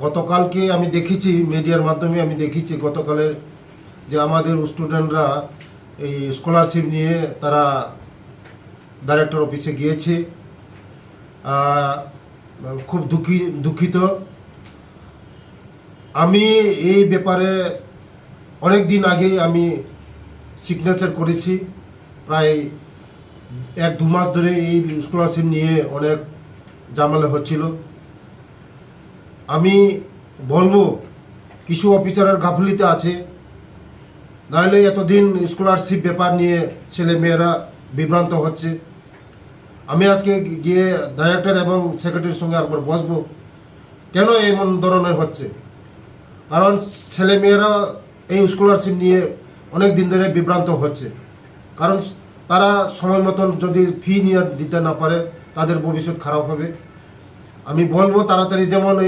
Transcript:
গতকালকে আমি দেখেছি, মিডিয়ার মাধ্যমে আমি দেখেছি গতকালের যে আমাদের স্টুডেন্টরা এই স্কলারশিপ নিয়ে তারা ডাইরেক্টর অফিসে গিয়েছে। খুব দুঃখিত। আমি এই ব্যাপারে অনেক দিন আগেই আমি সিগনেচার করেছি। প্রায় 1-2 মাস ধরে এই স্কলারশিপ নিয়ে অনেক ঝামেলা হচ্ছিল। আমি বলবো কিছু অফিসারের গাফিলতি আছে, নাহলে এতদিন স্কলারশিপ ব্যাপার নিয়ে ছেলে মেয়েরা বিভ্রান্ত হচ্ছে। আমি আজকে গিয়ে ডাইরেক্টর এবং সেক্রেটারির সঙ্গে একবার বসবো, কেন এমন ধরনের হচ্ছে। কারণ ছেলে মেয়েরা এই স্কলারশিপ নিয়ে অনেক দিন ধরে বিভ্রান্ত হচ্ছে। কারণ তারা সময় মতন যদি ফি নিয়ে দিতে না পারে তাদের ভবিষ্যৎ খারাপ হবে। আমি বলবো তাড়াতাড়ি যেমন এই